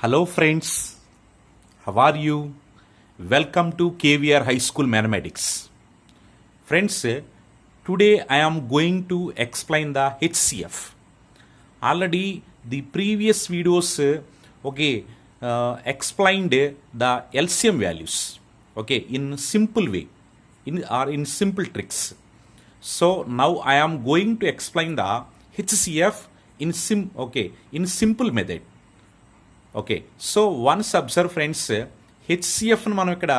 Hello friends, how are you? Welcome to KVR High School Mathematics. Friends, today I am going to explain the HCF. Already the previous videos explained the LCM values in simple way in simple tricks. So now I am going to explain the HCF in simple method. Okay so once observe friends హెచ్సిఎఫ్ను మనం ఇక్కడ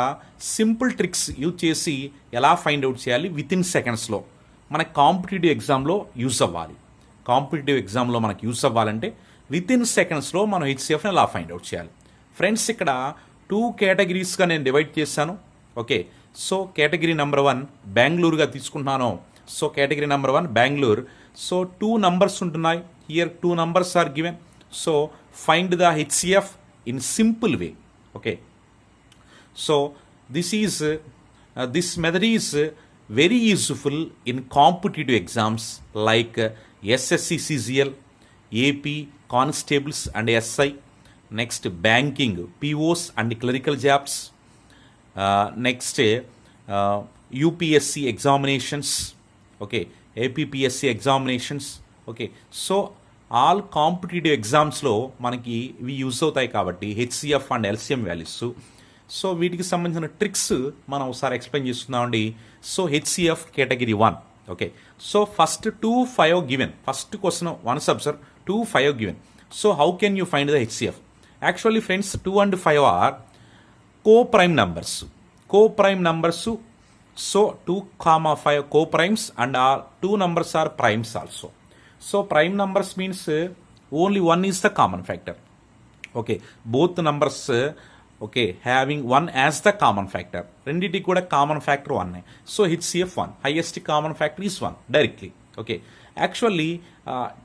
simple tricks use చేసి ఎలా find out చేయాలి with in సెకండ్స్లో మనకి competitive ఎగ్జామ్లో use అవ్వాలి. కాంపిటేటివ్ ఎగ్జామ్లో మనకి యూజ్ అవ్వాలంటే విత్ ఇన్ సెకండ్స్లో మనం హెచ్సిఎఫ్ని ఎలా ఫైండ్ అవుట్ చేయాలి. ఫ్రెండ్స్ ఇక్కడ 2 కేటగిరీస్గా నేను డివైడ్ చేశాను. ఓకే సో కేటగిరీ నెంబర్ 1 బెంగళూరుగా తీసుకుంటున్నాను. So category number 1 Bengaluru. So 2 numbers ఉంటున్నాయి. Here 2 numbers are given. So find the HCF in simple way. Okay. So this method is very useful in competitive exams like SSC CGL, AP, Constables and SI. Next banking, POs and clerical jobs. Next UPSC examinations. Okay. APPSC examinations. Okay. So all competitive ఎగ్జామ్స్లో మనకి ఇవి use అవుతాయి కాబట్టి HCF and LCM values. So వీటికి సంబంధించిన tricks మనం ఒకసారి explain చేస్తున్నామండి. So HCF category 1. Okay so first 2, 5 given. First question once observe 2, 5 given. So how can you find the HCF? Actually friends 2 and 5 are co-prime numbers. Co-prime numbers. So 2, 5 co-primes and 2 numbers are primes also. So prime numbers means only one is the common factor. Okay, both numbers having one as the common factor. Renditi kuda common factor 1. So HCF 1. Highest common factor is 1 directly. Okay, actually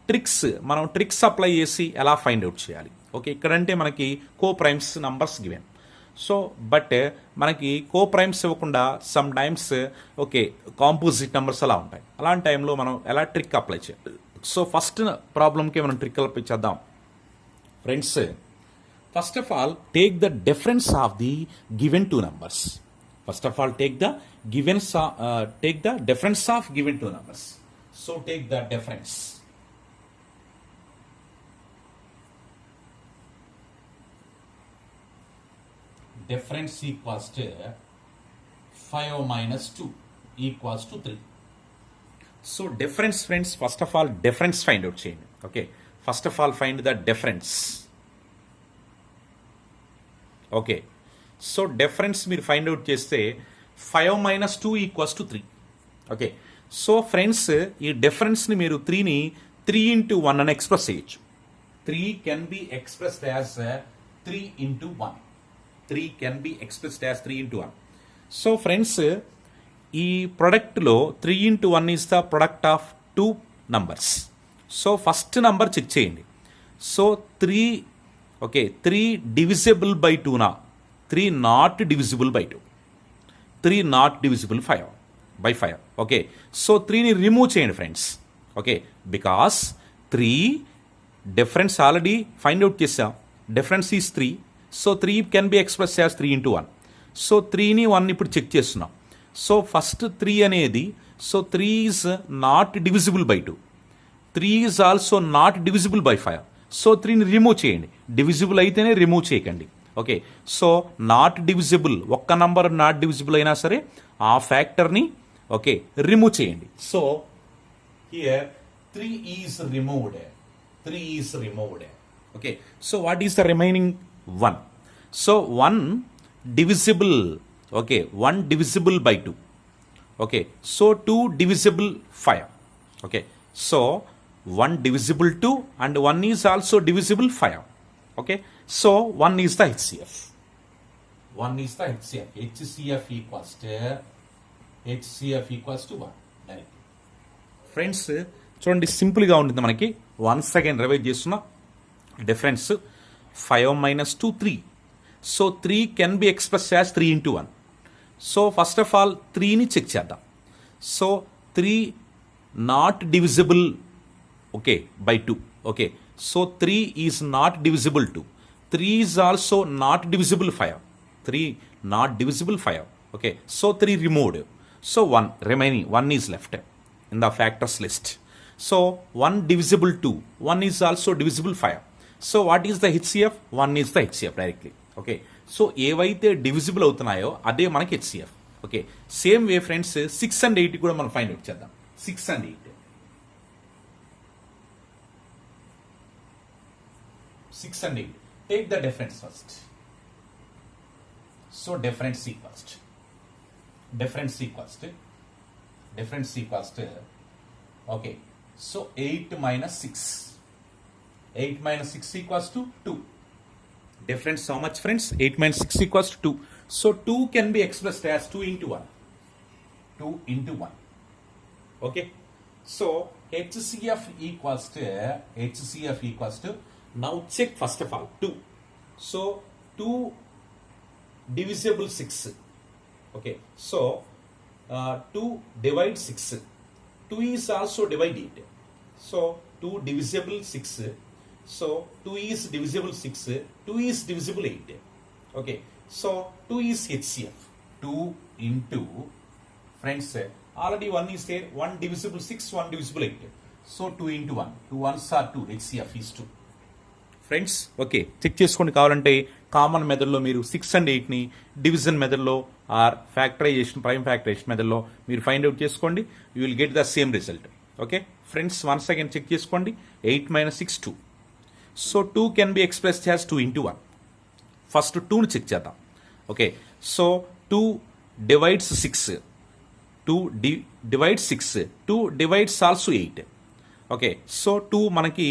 tricks మనం tricks apply చేసి ఎలా find out చేయాలి. Okay ఇక్కడంటే మనకి co primes numbers given. So but మనకి co primes ఇవ్వకుండా some times composite numbers అలా ఉంటాయి. అలాంటి టైంలో మనం ఎలా ట్రిక్ అప్లై చేయాలి? సో ఫస్ట్ ప్రాబ్లంకి మనం ట్రిక్ అప్లై చేద్దాం. Friends first of all take the difference of the given 2 numbers. First of all take the difference of given 2 numbers. So take the difference. Difference equals to 5 minus 2 equals to 3. So difference friends, first of all difference find out చేయండి. Okay, first of all find the difference. Okay, so difference మీరు find out చేస్తే 5 minus 2 equals to 3. Okay, so friends ఈ difference ని మీరు 3ని 3 into 1 అని express చేయొచ్చు. 3 can be expressed as 3 into 1. 3 can be expressed as 3 into 1. So friends ఈ ప్రొడక్ట్లో 3 into 1 is the product of 2 numbers. So first number check చేయండి. So 3 divisible by 2 నా 3 not divisible by 2, 3 not divisible 5. Okay so 3ని remove చేయండి friends. Okay because 3 difference already find out చేసాం. Difference is 3. So 3 can be express as 3 into 1. So 3ని 1 ఇప్పుడు check చేస్తున్నాం. So first 3 అనేది so 3 is not divisible by 2, 3 is also not divisible by 5. So 3ని remove చేయండి. Divisible అయితేనే remove చేయకండి. Okay so not divisible ఒక్క నంబర్ నాట్ డివిజిబుల్ అయినా సరే ఆ ఫ్యాక్టర్ని రిమూవ్ చేయండి. So here 3 is removed. Okay so what is the remaining 1? So 1 divisible. 1 divisible by 2. Okay, so 2 divisible 5. Okay, so 1 divisible 2 and 1 is also divisible 5. Okay, so 1 is the HCF. HCF equals to 1 directly. Friends చూడండి సింపుల్గా ఉంటుంది మనకి. Once again revise చేస్తున్నా. Difference 5 minus 2 3. So 3 can be express as 3 into 1. So first of all 3ని check చేద్దాం. So 3 not divisible by 2. Okay so 3 is not divisible 2. 3 is also not divisible 5. 3 not divisible 5. Okay, so 3 removed. So 1 remaining, 1 is left in the factors list. So 1 divisible 2, 1 is also divisible 5. So what is the HCF? 1 is the HCF directly. Okay, so ఏవైతే divisible అవుతున్నాయో అదే మనకి HCF. Okay, same way friends 6 and 8 కూడా మనం find out చేద్దాం. 6 and 8. 6 and 8. Take the difference first. So difference equals to okay, so 8 minus 6. 8 minus 6 equals to 2. Difference how much, friends? 8 minus 6 equals to 2. So 2 can be expressed as 2 into 1. 2 into 1. Okay, so HCF equals to now check first of all 2. So 2 divisible 6. Okay, so 2 divide 6. 2 is also divide 8. So 2 divisible 6. So 2 is divisible 6. 2 is divisible 8. Okay, so 2 is HCF. 2 into, friends, already 1 is there. 1 divisible 6, 1 divisible 8. So 2 into 1. 2 ones are 2. HCF is 2. Friends, okay, check చేసుకోండి. కావాలంటే common మెథడ్లో మీరు 6 and 8ని division మెథడ్లో or factorisation, prime factorisation మెథడ్లో మీరు find out చేసుకోండి. You will get the same result. Okay friends, once again check చేసుకోండి. 8 minus 6 2. So 2 can be expressed as 2 into 1. First 2ని చెక్ చేద్దాం. Okay, so 2 divides 6. 2 divides 6. 2 divides also 8. Okay, so 2 మనకి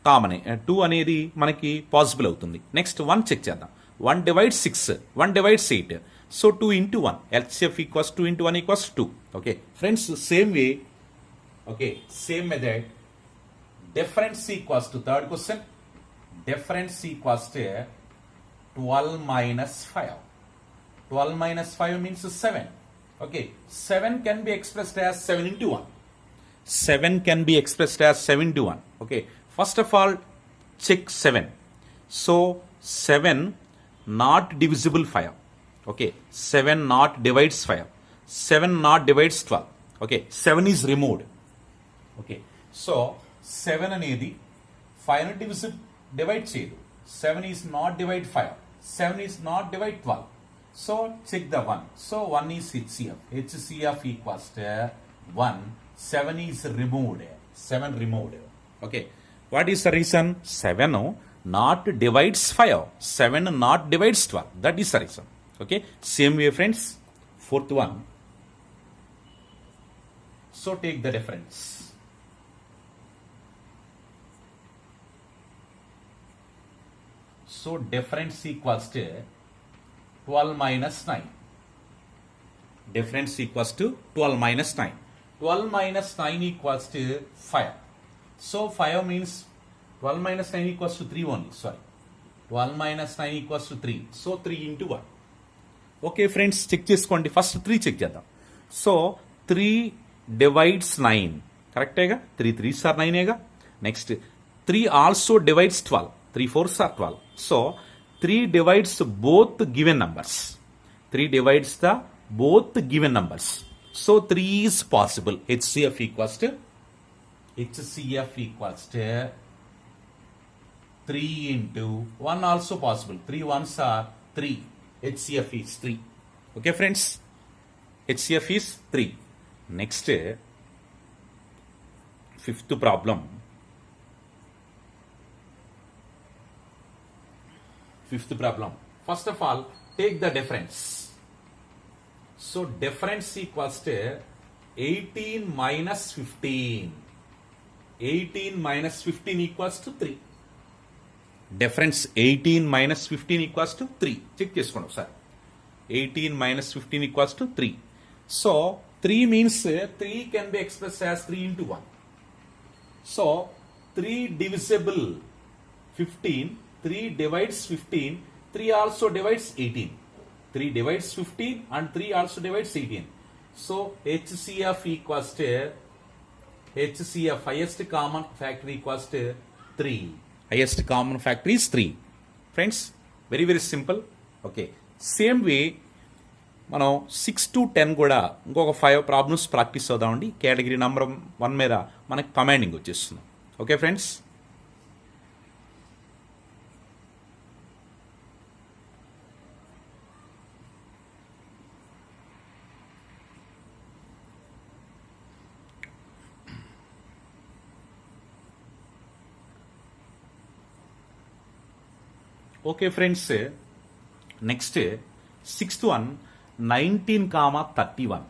కామనే, 2 అనేది మనకి పాసిబుల్ అవుతుంది. Next 1 check చేద్దాం. 1 divides 6, 1 divides 8. So 2 into 1. HCF equals 2 into 1 equals 2. Okay friends, same way, okay same method. Difference equals to, third question, difference equals to 12 minus 5. 12 minus 5 means 7. Okay, 7 can be expressed as 7 into 1. 7 can be expressed as 7 into 1. Okay, first of all, check 7. So 7 not divisible 5. Okay, 7 not divides 5. 7 not divides 12. Okay, 7 is removed. Okay, so 7 అనేది 5 divide చేయదు. 7 is not divide 5. 7 is not divide 12. So check the 1. So 1 is HCF. HCF equals to 1. 7 is removed. 7 removed. Okay, what is the reason? 7 not divides 5. 7 not divides 12. That is the reason. Okay, same way friends, fourth one. So take the difference. So difference equals to 12 minus 9. Difference equals to 12 minus 9. 12 minus 9 equals to 5. So 5 means 12 minus 9 equals to 3 only. Sorry. 12 minus 9 equals to 3. So 3 into 1. Okay friends, check చేసుకోండి. First 3 check చేద్దాం. So 3 divides 9. Correct ఏగా? 3 3s are 9 ఏగా? Next 3 also divides 12. 3 4s are 12. So 3 divides both given numbers. 3 divides the both given numbers. So 3 is possible. HCF equals to 3 into 1 also possible. 3 ones are 3. HCF is 3. Okay friends, HCF is 3. Next, fifth problem. First of all, take the difference. So difference equals to 18 minus 15. 18 minus 15 equals to 3. Difference 18 minus 15 equals to 3. Check చేసుకోండి ఒకసారి. 18 minus 15 equals to 3. So 3 means 3 can be expressed as 3 into 1. So 3 divisible 15. 3 divides 15. 3 also divides 18. 3 divides 15 and 3 also divides 18. So HCF equals to HCF, highest common factor equals to 3. highest common factor is 3. Friends, very very simple. Okay, same way మనం 6 to 10 కూడా ఇంకొక 5 problems practice అవుదామండి. Category number 1 మీద మనకి commanding వచ్చేస్తుంది. Okay friends, okay friends, next 6th one 19 comma 31.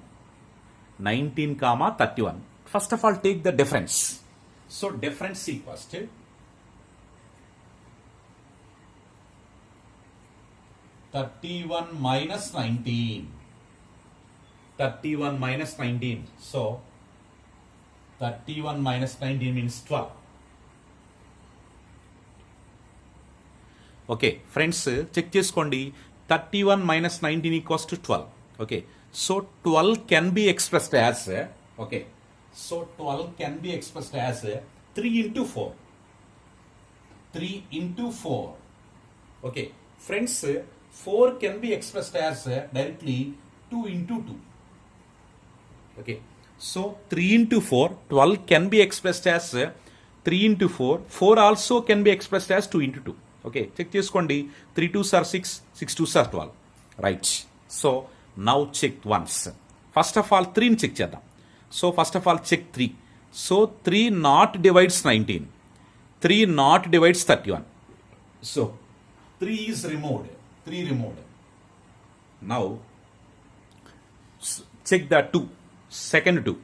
19 comma 31. First of all, take the difference. So difference equals to 31 minus 19. 31 minus 19. So 31 minus 19 means 12. Okay friends, check చేసుకోండి. 31 minus 19 equals to 12. Okay, so 12 can be expressed as, okay, so 12 can be expressed as 3 into 4. 3 into 4. Okay, friends, 4 can be expressed as directly 2 into 2. Okay, so 3 into 4, 12 can be expressed as 3 into 4. 4 also can be expressed as 2 into 2. Okay, check చేసుకోండి. 3 2s are 6, 6 2s are 12. Right. So now check once. First of all 3ని check చేద్దాం. So first of all check 3. So 3 not divides 19. 3 not divides 31. So 3 is removed. 3 removed. Now check the 2. Second 2.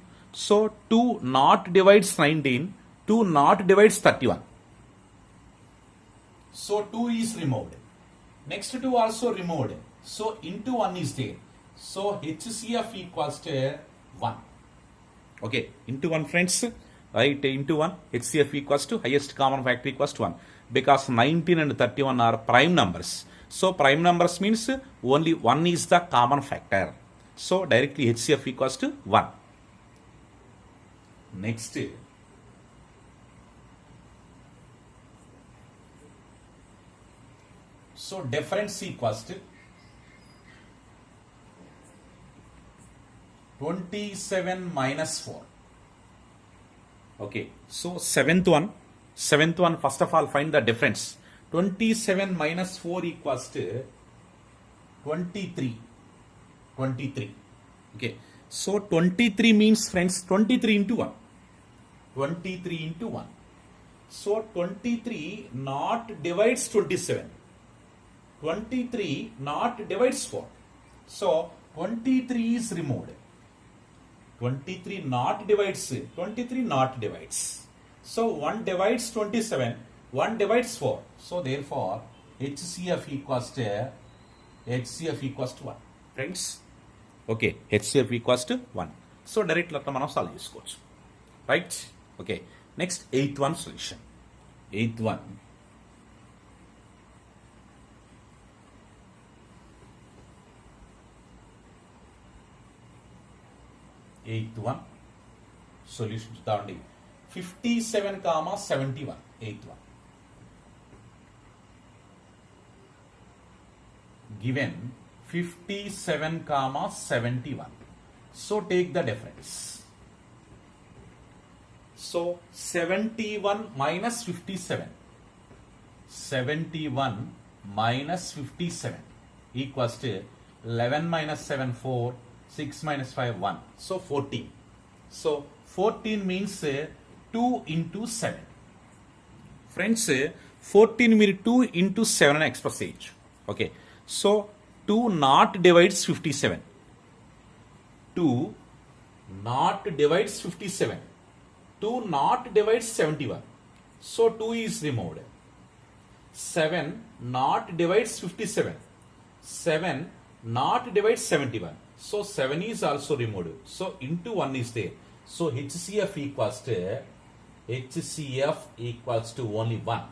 So 2 not divides 19. 2 not divides 31. So 2 is removed. Next 2 also removed. So into 1 is there. So HCF equals to 1. Okay, into 1 friends. Right, into 1. HCF equals to highest common factor equals to 1. Because 19 and 31 are prime numbers. So prime numbers means only 1 is the common factor. So directly HCF equals to 1. Next. So difference equals to 27 minus 4. Okay, so seventh one first of all find the difference. 27 minus 4 equals to 23. Okay, so 23 means friends 23 into 1. 23 into 1. So 23 not divides 27. 23 not divides 4. So 23 is removed. 23 not divides. 23 not divides. So 1 divides 27. 1 divides 4. So therefore HCF equals to 1. Friends, okay, HCF equals to 1. So directly మనం solve చేసుకోవచ్చు. Right. Okay, next 8th one solution. 8th one. Eighth one solution చూద్దామండి. 57 comma 71. 8th one. Given 57 comma 71. So take the difference. So 71 minus 57. 71 minus 57 equals to 11 minus 7 4. 6 minus 5 1. So 14. So 14 means 2 into 7. Friends, 14 మీరు 2 into 7 అని express చేయొచ్చు. Okay, so 2 not divides 57. 2 not divides 57. 2 not divides 71. So 2 is removed. 7 not divides 57. 7 not divides 71. So 7 is also removed. So into 1 is there. So HCF equals to only 1.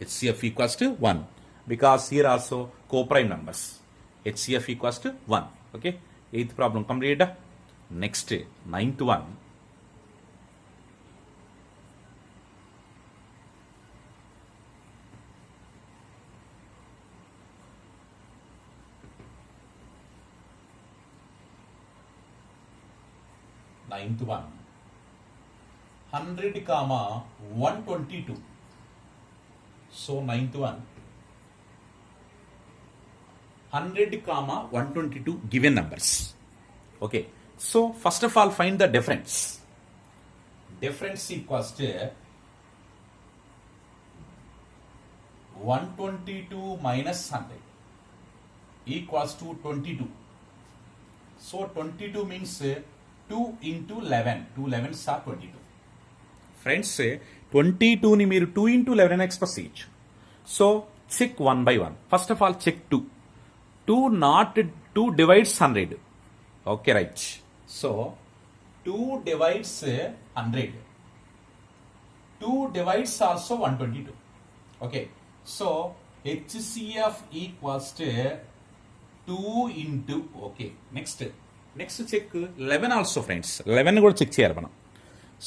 HCF equals to 1. Because here also co-prime numbers. HCF equals to 1. Okay. 8th problem completed. Next, 9th one. ninth one, 100 comma 122. So ninth one, 100 comma 122 given numbers. Okay, so first of all find the difference. Difference equals to 122 minus 100 equals to 22. So 22 means 2 into 11. 2 11s are 22. Friends, 22 ni మీరు 2 into 11 express చేయొచ్చు. So check one by one. First of all check 2. 2 divides 100. Okay, right. So 2 divides 100. 2 divides also 122. Okay. So HCF equals to 2 into, okay, next check 11 also, friends. 11 కూడా check చేయాలి మనం.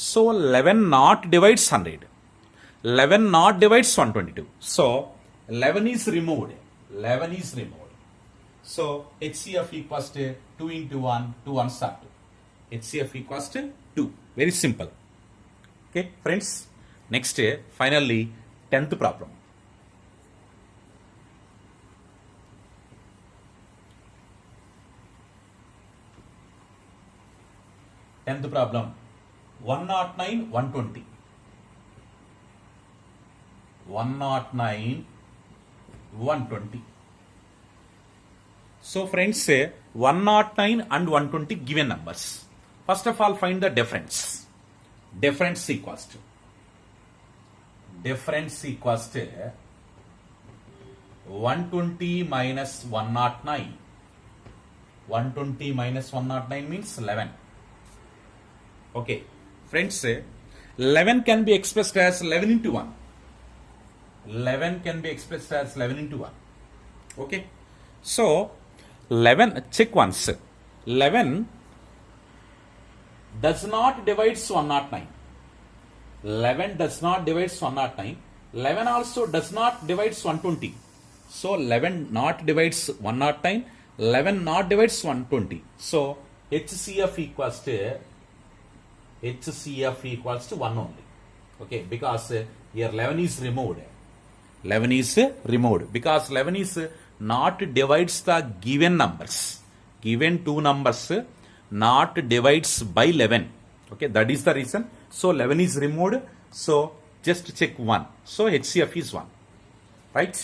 So 11 not divides 100. 11 not divides 122. So 11 is removed. 11 is removed. So HCF equals to 2 into 1, 2 1s are 2. HCF equals to 2. Very simple. Okay, friends. Next, finally, 10th problem. Tenth problem, 109, 120. 109, 120. So friends, 109 and 120 given numbers. First of all, find the difference. Difference equals to 120 minus 109. 120 minus 109 means 11. Okay, friends, 11 can be expressed as 11 into 1. 11 can be expressed as 11 into 1. Okay, so 11, check once. 11 does not divide 109. 11 does not divide 109. 11 also does not divide 120. So 11 not divides 109. 11 not divides 120. So HCF equals to 1 only. Okay, because here 11 is removed. 11 is removed because 11 is not divides the given numbers. Given two numbers not divides by 11. Okay, that is the reason. So 11 is removed. So just check 1. So HCF is 1. Right?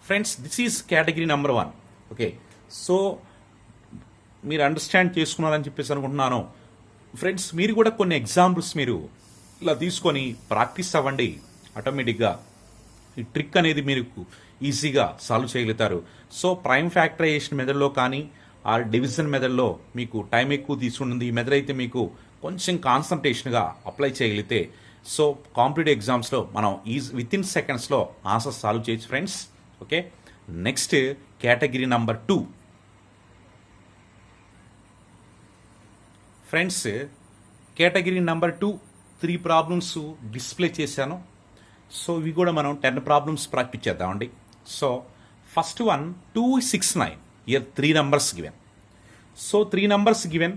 Friends, this is category number 1. Okay, so మీరు understand చేసుకున్నారని చెప్పేసి అనుకుంటున్నాను. Friends, మీరు కూడా కొన్ని examples మీరు ఇలా తీసుకొని ప్రాక్టీస్ అవ్వండి. ఆటోమేటిక్గా ఈ ట్రిక్ అనేది మీరు ఈజీగా సాల్వ్ చేయగలుగుతారు. సో ప్రైమ్ ఫ్యాక్టరైజేషన్ మెథడ్లో కానీ ఆ డివిజన్ మెథడ్లో మీకు టైం ఎక్కువ తీసుకుంటుంది. ఈ మెథడ్ అయితే మీకు కొంచెం కాన్సన్ట్రేషన్గా అప్లై చేయగలిగితే సో కాంపిటేటివ్ ఎగ్జామ్స్లో మనం విత్ ఇన్ సెకండ్స్లో ఆన్సర్ సాల్వ్ చేయొచ్చు friends. Okay, next category number 2. Friends, category number 2 3 problems display చేశాను. సో ఇవి కూడా మనం 10 ప్రాబ్లమ్స్ ప్రాక్టీస్ చేద్దామండి. So first one 269. Year 3 numbers given. So 3 numbers given.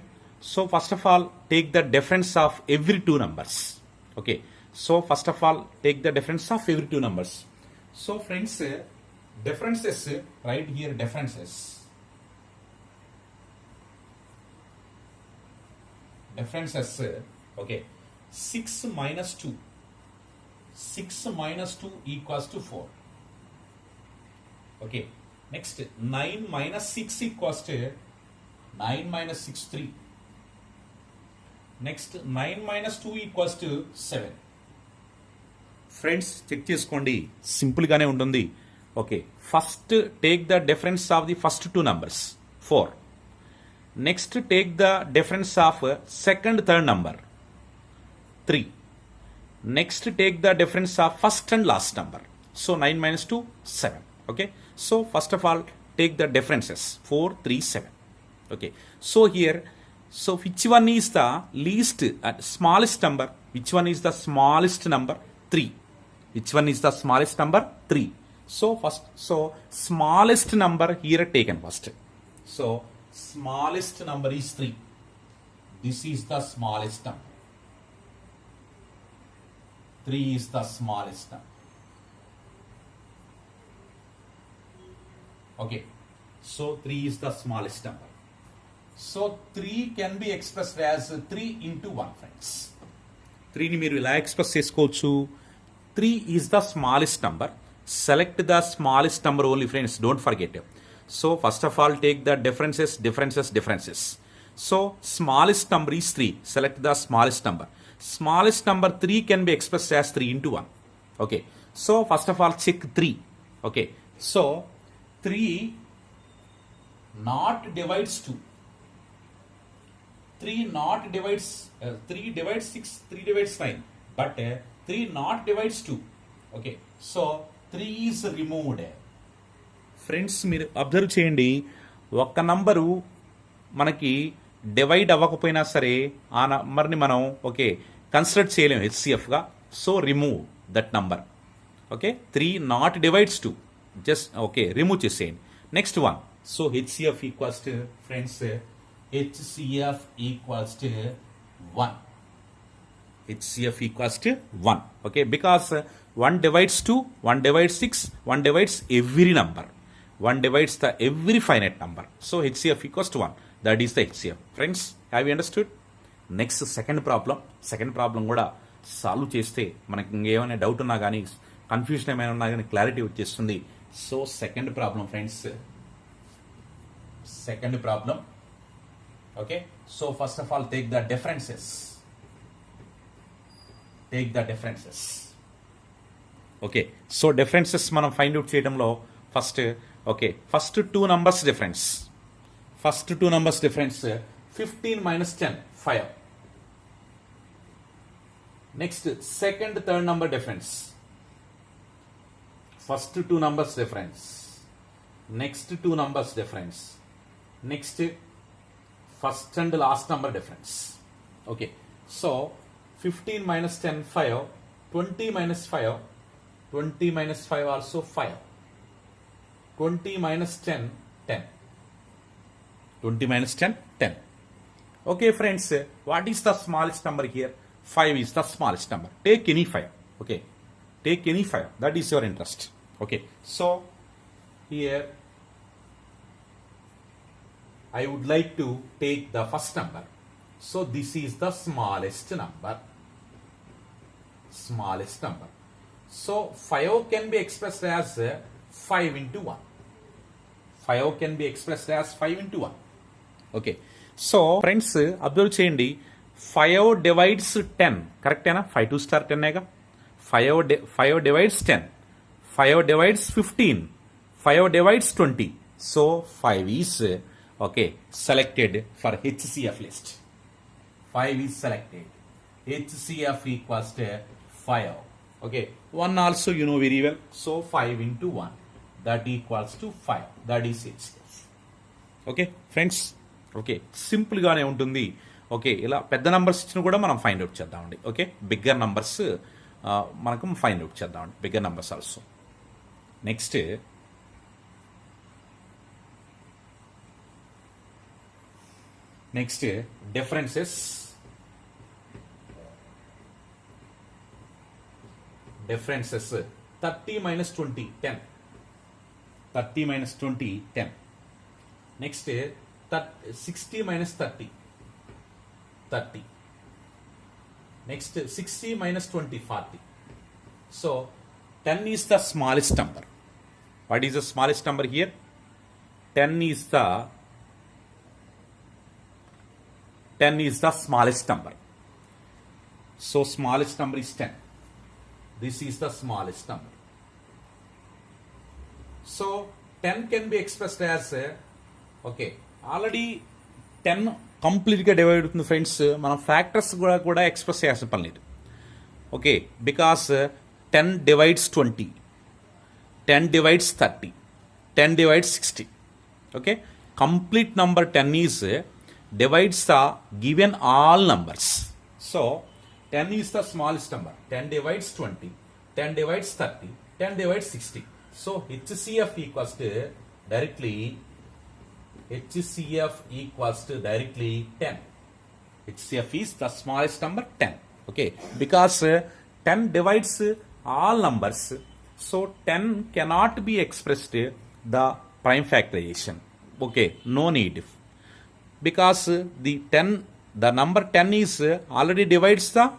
So first of all take the difference of every 2 numbers. Okay, so first of all take the difference of every 2 numbers. So friends, differences, right here differences. Differences, okay, 6 minus 2. 6 minus 2 equals to 4. Okay, next 9 minus 6 equals to 9 minus 6 3. Next 9 minus 2 equals to 7. Friends, check చేసుకోండి, సింపుల్గానే ఉంటుంది. Okay, first take the difference of the first 2 numbers 4. Next take the difference of second third number 3. Next take the difference of first and last number. So 9 minus 2 7. Okay, so first of all take the differences 4 3 7. Okay, so here, so which one is the least smallest number? Which one is the smallest number? 3. Which one is the smallest number? 3. So first, so smallest number here taken first. So smallest number is 3. This is the smallest number. 3 is the smallest number. Okay, so 3 is the smallest number. So 3 can be expressed as 3 into 1, friends. 3 ni మీరు ఇలా express చేసుకోవచ్చు. 3 is the smallest number. Select the smallest number only, friends. Don't forget. So first of all, take the differences. So smallest number is 3. Select the smallest number. Smallest number 3 can be expressed as 3 into 1. Okay. So first of all, check 3. Okay. So 3 not divides 2. 3 not divides 3 divides 6, 3 divides 9. But 3 not divides 2. Okay. So 3 is removed. Friends మీరు observe చేయండి, ఒక్క number మనకి divide అవ్వకపోయినా సరే ఆ నంబర్ని మనం okay consider చేయలేము హెచ్సిఎఫ్గా. So remove that number. Okay, 3 not divides 2, just okay remove చేసేయండి. Next one. So HCF equals to friends HCF equals to 1. HCF equals to 1. Okay, because 1 divides 2, 1 divides 6, 1 divides every number. 1 divides the every finite number. So HCF equals to 1. That is the HCF. Friends, have you understood? Next, second problem. Second problem కూడా solve చేస్తే మనకి ఇంకేమైనా doubt ఉన్నా కానీ confusion ఏమైనా ఉన్నా కానీ clarity వచ్చేస్తుంది. So second problem friends. Second problem. Okay, so first of all take the differences. Take the differences. Okay, so differences మనం ఫైండ్ అవుట్ చేయడంలో first okay first 2 numbers difference. First 2 numbers difference 15 minus 10 5. Next second third number difference. First 2 numbers difference. Next 2 numbers difference. Next first and last number difference. Okay, so 15 minus 10 5, 20 minus 5, 20 minus 5 also 5, 20 minus 10 10, 20 minus 10 10. Okay friends, what is the smallest number here? 5 is the smallest number. Take any 5. Okay, take any 5, that is your interest. Okay, so here I would like to take the first number. So this is the smallest number. Smallest number. So 5 can be expressed as 5 into 1. 5 can be expressed as 5 into 1. Okay. So friends, observe చేయండి, 5 divides 10. Correct ఏనా? 5 2 star 10 ఏగా. 5 divides 10. 5 divides 15. 5 divides 20. So 5 is okay selected for HCF list. 5 is selected. HCF equals to 5. Okay, 1 also you know very well. So 5 into 1, that equals to 5. That is HCF. Okay friends, okay సింపుల్గానే ఉంటుంది. Okay, ఇలా పెద్ద numbers ఇచ్చిన కూడా మనం find out చేద్దామండి. Okay, bigger numbers మనకు find out చేద్దామండి, bigger numbers also. Next differences. Differences 30 minus 20 10. 30 minus 20 10. Next 60 minus 30 30. Next 60 minus 20 40. So 10 is the smallest number. What is the smallest number here? 10 is the smallest number. So smallest number is 10. This is the smallest number. So 10 can be expressed as okay already 10 కంప్లీట్గా divide అవుతుంది friends. మనం factors కూడా express చేయాల్సిన పని లేదు. Okay, because 10 divides 20, 10 divides 30, 10 divides 60. Okay, complete number 10 is divides the given all numbers. So 10 is the smallest number. 10 divides 20, 10 divides 30, 10 divides 60. So HCF equals to directly 10. HCF is the smallest number 10. Okay, because 10 divides all numbers, so 10 cannot be expressed the prime factorization. Okay, no need, because the number 10 is already divides the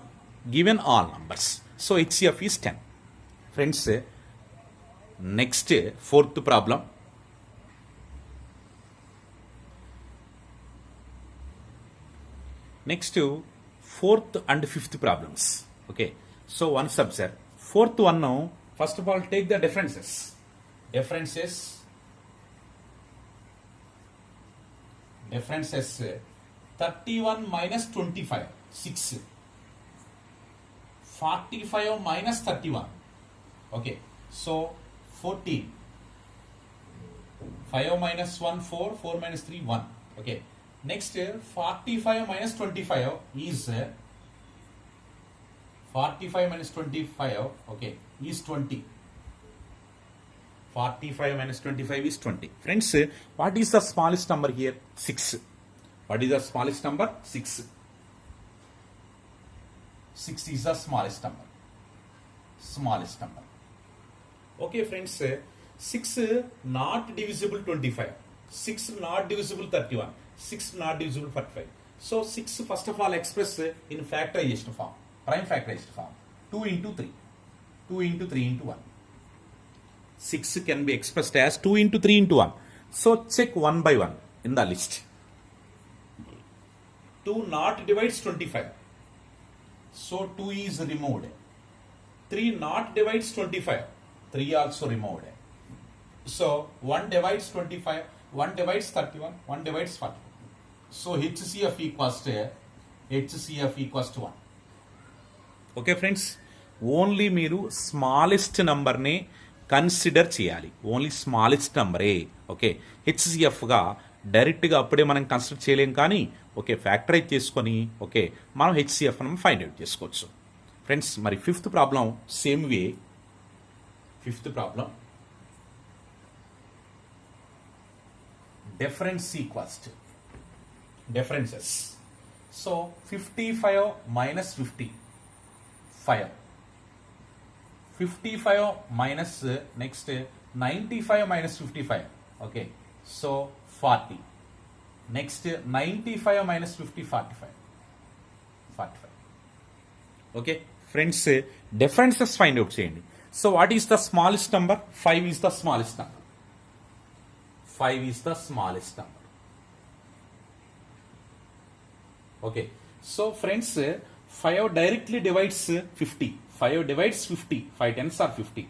given all numbers. So HCF is 10. Friends, next fourth problem. Next fourth and fifth problems. Okay, so once observe fourth one now. First of all, take the differences. Differences 31 minus 25, 6. 45 minus 31. Okay, so 14. 5 minus 1, 4. 4 minus 3, 1. Okay, next 45 minus 25 is 45 minus 25, okay, is 20. 45 minus 25 is 20. Friends, what is the smallest number here? 6. What is the smallest number? 6. 6 is the smallest number. Smallest number. Okay, friends, 6 not divisible 25. 6 not divisible 31. 6 not divisible 45. So 6 first of all express in factorization form. Prime factorized form. 2 into 3. 2 into 3 into 1. 6 can be expressed as 2 into 3 into 1. So check one by one in the list. 2 not divides 25. So 2 is removed. 3 not divides 25. 3 also removed. So 1 divides 25. 1 divides 31. 1 divides 40. So HCF equals to 1. Okay, friends, only మీరు smallest నెంబర్ని consider చేయాలి. Only smallest నెంబరే. Okay, హెచ్సిఎఫ్గా డైరెక్ట్గా అప్పుడే మనం consider చేయలేం, కానీ ఓకే ఫ్యాక్టరైజ్ చేసుకొని ఓకే మనం హెచ్సిఎఫ్ ఫైండ్ అవుట్ చేసుకోవచ్చు. ఫ్రెండ్స్, మరి fifth problem same way. Fifth problem difference equals to differences. So 55 minus 50, 5. 55 minus next 95 minus 55. Okay, so 40. Next 95 minus 50, 45. 45. Okay, friends, differences find out cheyandi. So what is the smallest number? 5 is the smallest number. 5 is the smallest number. Okay, so friends, 5 directly divides 50. 5 divides 50. 5 tens are 50.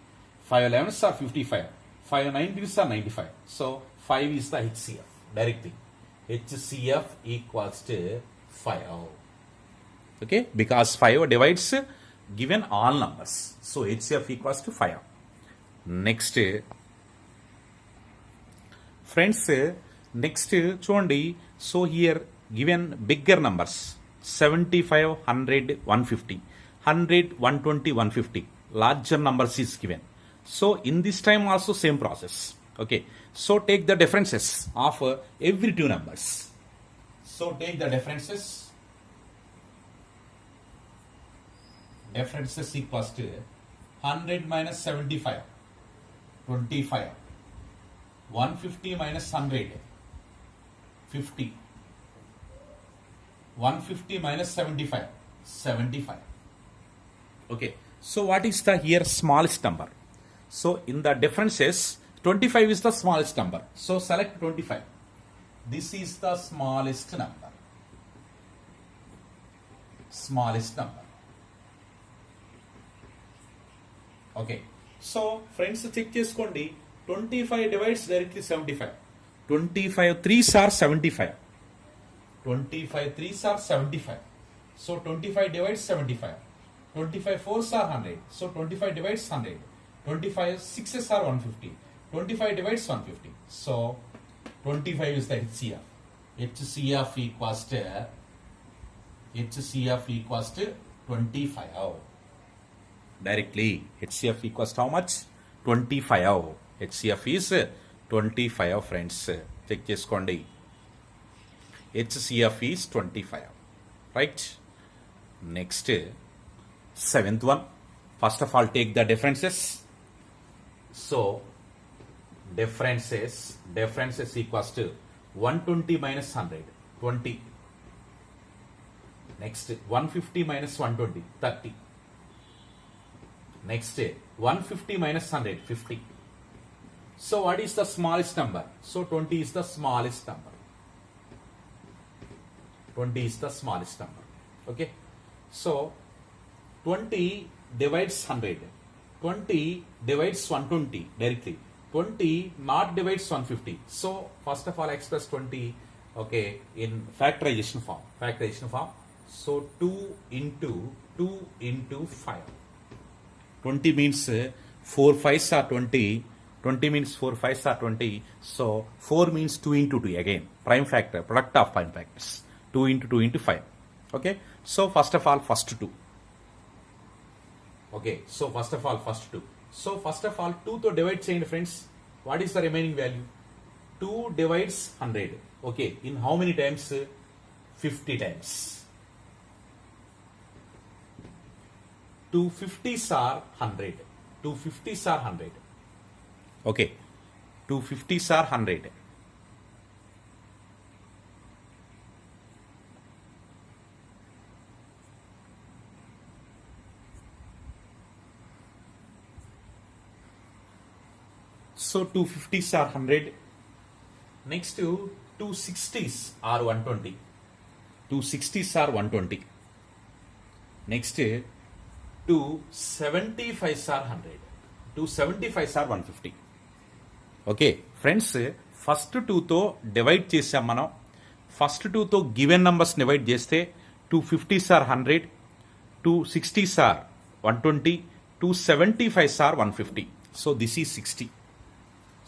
5 11s are 55. 5 90s are 95. So 5 is the HCF directly. HCF equals to 5. Okay, because 5 divides given all numbers. So HCF equals to 5. Next, friends, next చూడండి. So here given bigger numbers 75, 100, 150, 100, 120, 150, larger numbers is given. So in this time also same process. Okay, so take the differences of every two numbers. So take the differences equals to 100 minus 75, 25. 150 minus 100, 50. 150 minus 75, 75. Okay, so what is the here smallest number? So in the differences 25 is the smallest number, so select 25. This is the smallest number. Smallest number. Okay, so friends, check cheskondi. 25 divides directly 75. 25 3s are 75. 25 3s are 75. So 25 divides 75. 25 4s are 100. So 25 divides 100. 25 6s are 150. 25 divides 150. So 25 is the HCF. HCF equals to 25. Directly HCF equals to how much? 25. HCF is 25, friends. Check cheskondi. HCF is 25. right? Next, seventh one. First of all, take the differences. So differences equals to 120 minus 100, 20. Next, 150 minus 120, 30. Next, 150 minus 100, 50. So what is the smallest number? So 20 is the smallest number. 20 is the smallest number. Okay. So 20 divides 100. 20 divides 120 directly. 20 not divides 150. So first of all, express 20, okay, in factorization form. So 2 into 5. 20 means 4 5s are 20. 20 means 4 5s are 20. So 4 means 2 into 2 again. Prime factor, product of prime factors. 2 into 2 into 5. Okay. So first of all, first 2. Okay. So first of all, first 2. So first of all, 2 to divide change, friends. What is the remaining value? 2 divides 100. Okay. In how many times? 50 times. 2 50s are 100. 2 50s are 100. Okay. 2 50s are 100. So 250s are 100. Next to 260s are 120. 260s are 120. Next, 275s are 100. 275s are 150. Okay friends, first 2తో divide చేసాం మనం. First 2తో given numbers divide చేస్తే 250s are 100, 260s are 120, 275s are 150. So this is 60.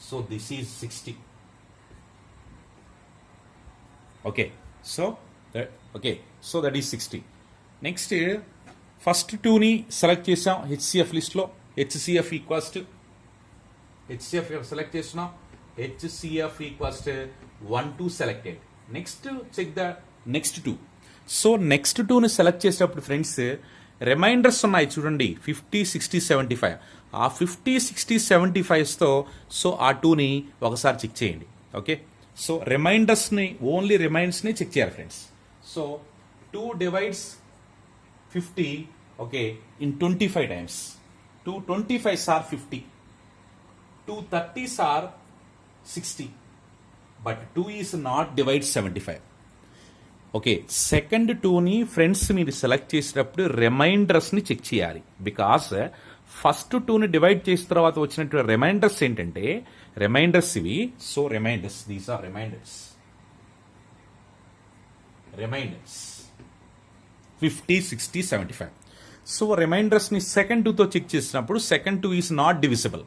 So this is 60. Okay. So that is 60. Next, first 2 ni select chesam HCF list lo. HCF equals to HCF select chesna. HCF equals to 1 2 selected. Next, check the next 2. So next 2 ని select చేసేటప్పుడు friends reminders ఉన్నాయి చూడండి, 50 60 75. ఆ 50 60 75తో so ఆ 2ని ఒకసారి check చేయండి. Okay. So రిమైండర్స్ని only రిమైండర్స్ని check చేయాలి friends. So 2 divides 50, okay, in 25 times. 2 25s are 50. 2 30s are 60. But 2 is not divide 75. Okay. Second 2ని ఫ్రెండ్స్ మీరు సెలెక్ట్ చేసేటప్పుడు రిమైండర్స్ని చెక్ చేయాలి. బికాస్ ఫస్ట్ 2ని డివైడ్ చేసిన తర్వాత వచ్చినట్టు రిమైండర్స్ ఏంటంటే రిమైండర్స్ ఇవి. So reminders, these are reminders 50 60 75. So రిమైండర్స్ని సెకండ్ 2తో చెక్ చేసినప్పుడు second 2 is not divisible,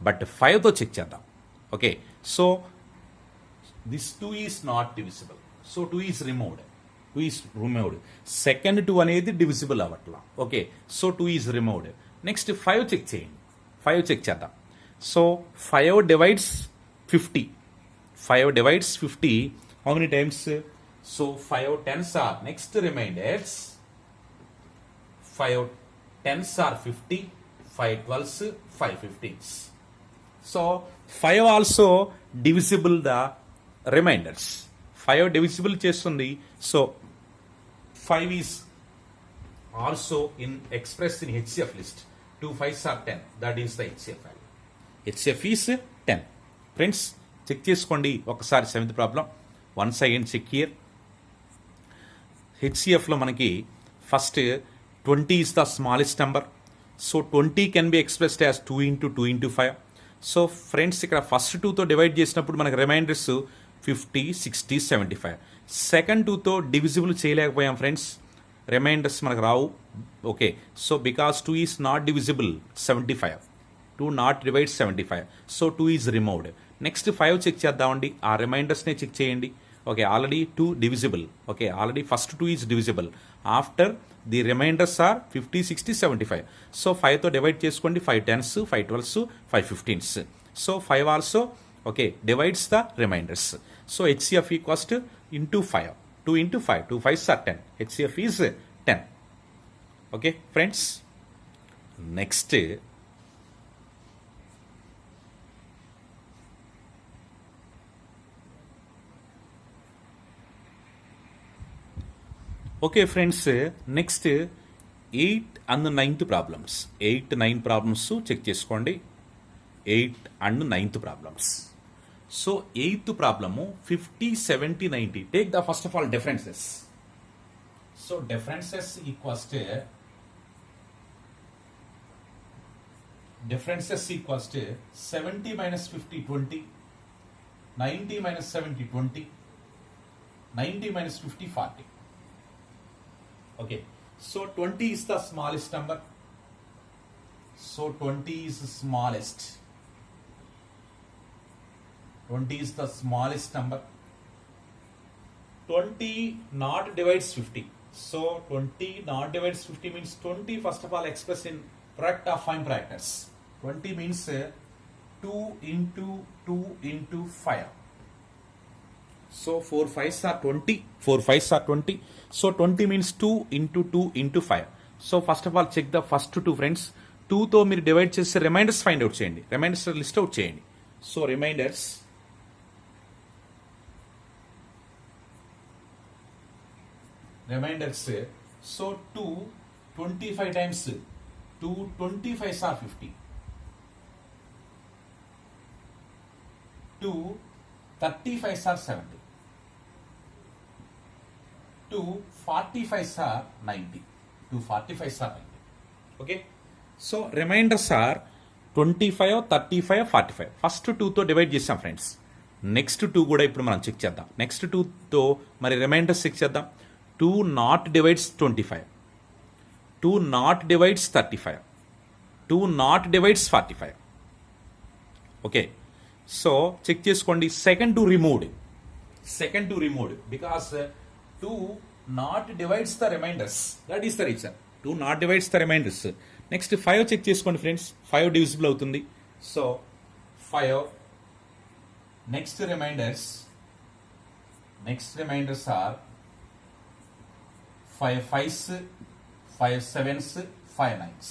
but 5తో చెక్ చేద్దాం. Okay. So this 2 is not divisible. So 2 is removed. Second 2 అనేది డివిజిబుల్ అవ్వట్లా. Okay. So 2 is removed. Next 5 check చేయండి. 5 check చేద్దాం. So 5 divides 50. 5 divides 50 how many times? So 5 10s are next remainders. 5 10s are 50. 5 12s, 5 15s. So 5 also divisible the remainders. 5 divisible చేస్తుంది. So 5 is also expressed in HCF list. 2 5s are 10. That is the HCF value. HCF is 10. Friends check చేసుకోండి ఒకసారి. 7th problem once again check here. హెచ్సిఎఫ్లో మనకి first 20 is the smallest number. So 20 can be expressed as 2 into 2 into 5. So friends ఇక్కడ first 2తో divide చేసినప్పుడు మనకి reminders 50 60 75. Second 2తో divisible చేయలేకపోయాం ఫ్రెండ్స్, రిమైండర్స్ మనకు రావు. Okay. So because 2 is not divisible 75. 2 not divide 75. So 2 is removed. Next 5 check చేద్దామండి. ఆ రిమైండర్స్నే చెక్ చేయండి. Okay. Already 2 divisible. Okay. Already first 2 is divisible. After the reminders are 50 60 75. So 5తో divide చేసుకోండి. 5 10s, 5 12s, 5 15s. So 5 also okay divides the reminders. So HCF equals to into 5. 2 into 5. 2 5s are 10. HCF is 10. Okay, friends. Next, okay friends, next 8 and 9th problems. 8 9 problems check చేసుకోండి. 8 and 9th problems. So 8th problem 50 70 90. Take the first of all differences. So differences equals to 70 minus 50 20, 90 minus 70 20, 90 minus 50 40. Okay, so 20 is the smallest number. So 20 is the smallest. 20 is the smallest number. 20 not divides 50. So 20 not divides 50 means 20 first of all expressed in product of fine factors. 20 means 2 into 2 into 5. So 4 5s are 20. 4 5s are 20. So 20 means 2 into 2 into 5. So first of all check the first two friends. 2 తో మీరు divide చేసి remainders find out చేయండి. Remainders list out చేయండి. So remainders so 2 25 times 2 25s are 50. 2 35s are 70. 2 45s are 90. 2 45s are 90. Okay, so remainders are 25 35 45. First 2తో divide చేసాం friends. Next 2 కూడా ఇప్పుడు మనం చెక్ చేద్దాం. నెక్స్ట్ 2తో మరి రిమైండర్స్ చెక్ చేద్దాం. 2 not divides 25. 2 not divides 35. 2 not divides 45. Okay, so check చేసుకోండి. Second two removed because 2 not divides the reminders. That is the reason. 2 not divides the reminders. Next 5 check చేసుకోండి friends. 5 divisible అవుతుంది. So 5 next reminders are 5 5s, 5 7s, 5 9s.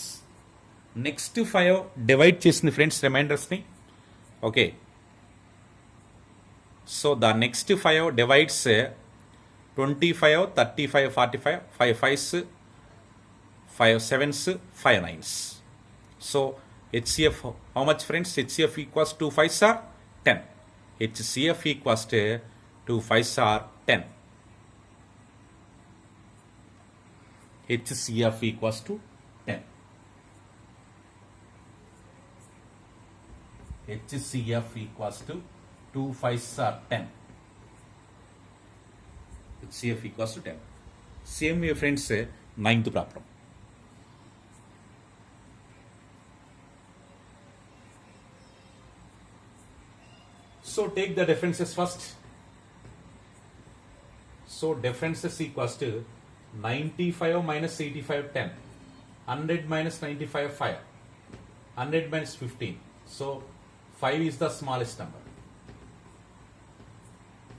Next 5 divide చేసింది friends రిమైండర్స్ని. Okay, so the next 5 divides 25 35 45, 5 5s, 5 7s, 5 9s. So HCF how much friends? HCF equals 2 5s are 10. HCF equals to 2 5s are 10. HCF equals to 10. HCF equals to 2 5s are 10. HCF equals to 10. Same way friends, 9th problem. So take the differences first. So differences equals to 95 minus 85 10, 100 minus 95 5, 100 minus 15. So 5 is the smallest number.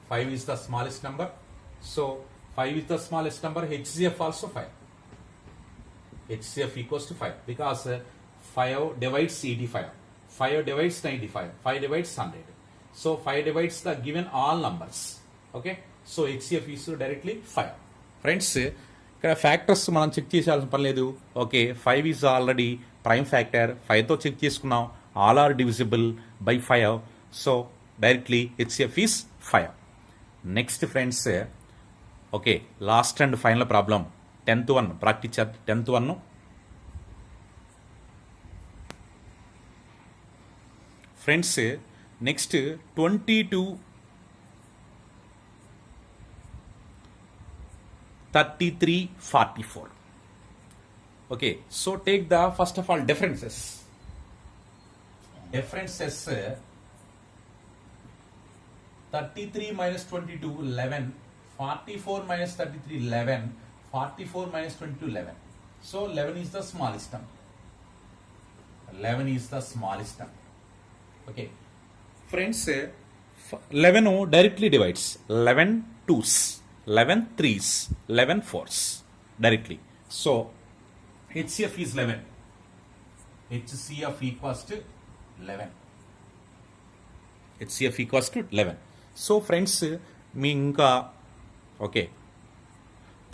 5 is the smallest number. So 5 is the smallest number. HCF also 5. HCF equals to 5 because 5 divides 85, 5 divides 95, 5 divides 100. So 5 divides the given all numbers. Okay, so HCF is directly 5. Friends ఇక్కడ factors మనం check చేయాల్సిన పని లేదు. Okay, 5 is already prime factor. 5తో check చేసుకున్నాం. All are divisible by 5. So directly HCF is 5. Next friends, okay, last and final problem 10th one practice చేద్దాం. 10th one friends, next 22 33 44. Okay, so take the first of all differences. 33 minus 22 11, 44 minus 33 11, 44 minus 22 11. So 11 is the smallest number. 11 is the smallest number. Okay, friends, 11 directly divides 11 2s. 11 3s, 11 4s directly. So HCF is 11. HCF equals to 11. HCF equals to 11. సో friends, మీ ఇంకా okay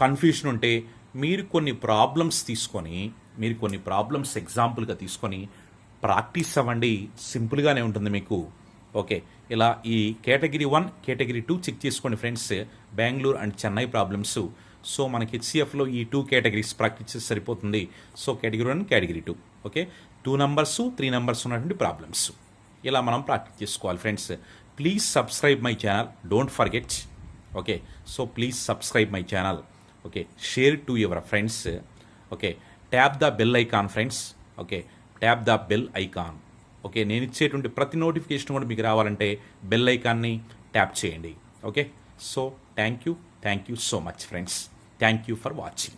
confusion ఉంటే మీరు కొన్ని problems ఎగ్జాంపుల్గా తీసుకొని practice అవ్వండి. సింపుల్గానే ఉంటుంది మీకు. ఓకే, ఇలా ఈ కేటగిరీ 1 కేటగిరీ 2 చెక్ చేసుకోండి friends, Bengaluru and Chennai problems. So మనకి హెచ్సిఎఫ్లో ఈ 2 కేటగిరీస్ ప్రాక్టీస్ చేస్తే సరిపోతుంది. So category 1 category 2 okay, 2 numbers 3 numbers ఉన్నటువంటి ప్రాబ్లమ్స్ ఇలా మనం ప్రాక్టీస్ చేసుకోవాలి friends. Please subscribe my channel, don't forget. Okay, so please subscribe my channel. Okay, share to your friends. Okay, tap the bell icon friends. Okay, tap the bell icon. Okay, నేను ఇచ్చేటువంటి ప్రతి notification కూడా మీకు రావాలంటే bell ఐకాన్ని tap చేయండి. Okay, so thank you so much friends. Thank you for watching.